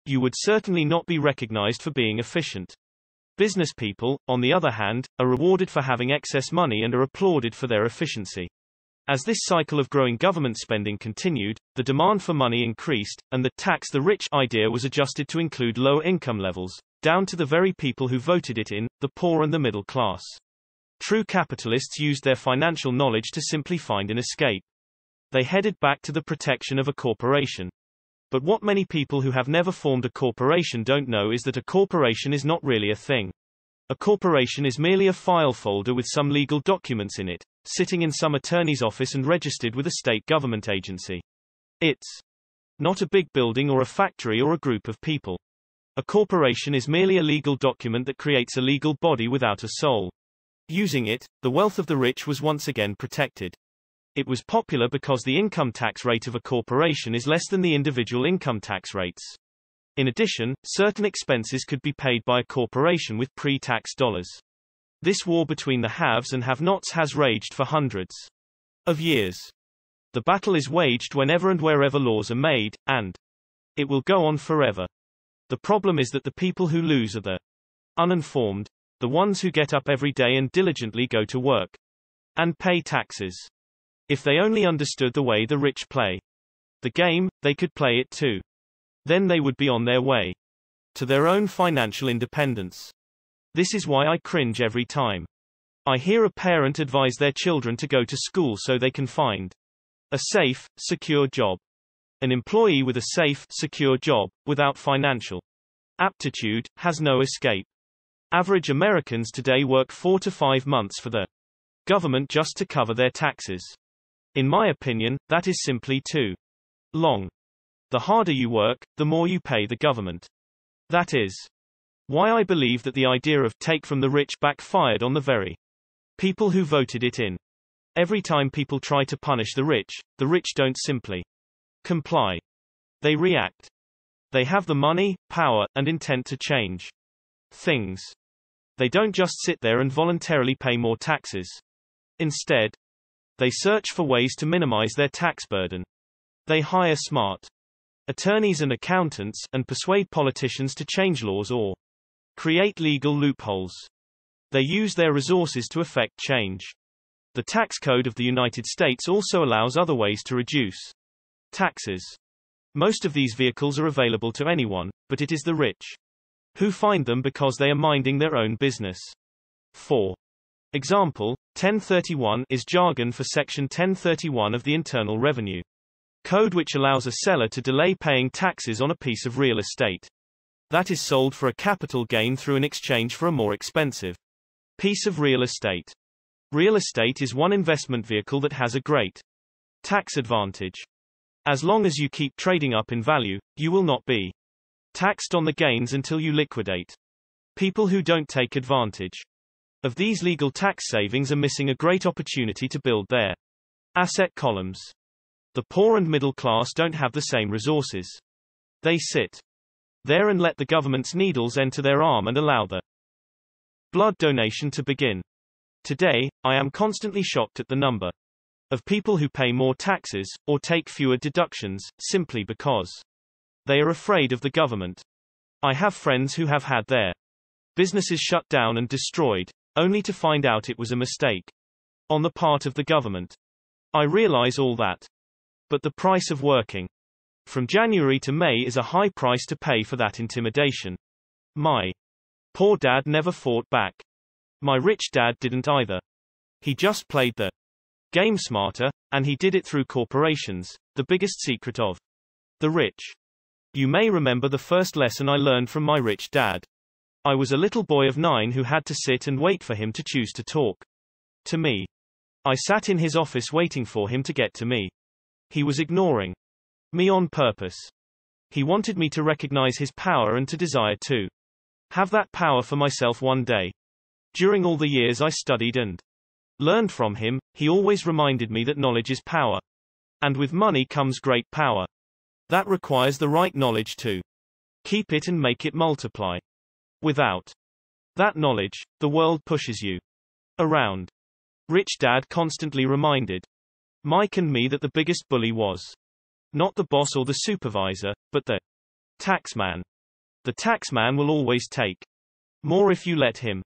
You would certainly not be recognized for being efficient. Business people, on the other hand, are rewarded for having excess money and are applauded for their efficiency. As this cycle of growing government spending continued, the demand for money increased, and the tax the rich idea was adjusted to include lower income levels, down to the very people who voted it in, the poor and the middle class. True capitalists used their financial knowledge to simply find an escape. They headed back to the protection of a corporation. But what many people who have never formed a corporation don't know is that a corporation is not really a thing. A corporation is merely a file folder with some legal documents in it, sitting in some attorney's office and registered with a state government agency. It's not a big building or a factory or a group of people. A corporation is merely a legal document that creates a legal body without a soul. Using it, the wealth of the rich was once again protected. It was popular because the income tax rate of a corporation is less than the individual income tax rates. In addition, certain expenses could be paid by a corporation with pre-tax dollars. This war between the haves and have-nots has raged for hundreds of years. The battle is waged whenever and wherever laws are made, and it will go on forever. The problem is that the people who lose are the uninformed, the ones who get up every day and diligently go to work and pay taxes. If they only understood the way the rich play the game, they could play it too. Then they would be on their way to their own financial independence. This is why I cringe every time I hear a parent advise their children to go to school so they can find a safe, secure job. An employee with a safe, secure job, without financial aptitude, has no escape. Average Americans today work 4 to 5 months for the government just to cover their taxes. In my opinion, that is simply too long. The harder you work, the more you pay the government. That is why I believe that the idea of take from the rich backfired on the very people who voted it in. Every time people try to punish the rich don't simply comply. They react. They have the money, power, and intent to change things. They don't just sit there and voluntarily pay more taxes. Instead, they search for ways to minimize their tax burden. They hire smart attorneys and accountants, and persuade politicians to change laws or create legal loopholes. They use their resources to effect change. The tax code of the United States also allows other ways to reduce taxes. Most of these vehicles are available to anyone, but it is the rich who find them because they are minding their own business. For example, 1031 is jargon for Section 1031 of the Internal Revenue Code, which allows a seller to delay paying taxes on a piece of real estate that is sold for a capital gain through an exchange for a more expensive piece of real estate. Real estate is one investment vehicle that has a great tax advantage. As long as you keep trading up in value, you will not be taxed on the gains until you liquidate. People who don't take advantage of these legal tax savings are missing a great opportunity to build their asset columns. The poor and middle class don't have the same resources. They sit there and let the government's needles enter their arm and allow the blood donation to begin. Today, I am constantly shocked at the number of people who pay more taxes, or take fewer deductions, simply because they are afraid of the government. I have friends who have had their businesses shut down and destroyed, only to find out it was a mistake on the part of the government. I realize all that. But the price of working from January to May is a high price to pay for that intimidation. My poor dad never fought back. My rich dad didn't either. He just played the game smarter, and he did it through corporations, the biggest secret of the rich. You may remember the first lesson I learned from my rich dad. I was a little boy of 9 who had to sit and wait for him to choose to talk to me. I sat in his office waiting for him to get to me. He was ignoring me on purpose. He wanted me to recognize his power and to desire to have that power for myself one day. During all the years I studied and learned from him, he always reminded me that knowledge is power. And with money comes great power. That requires the right knowledge to keep it and make it multiply. Without that knowledge, the world pushes you around. Rich Dad constantly reminded Mike and me that the biggest bully was not the boss or the supervisor, but the taxman. The taxman will always take more if you let him.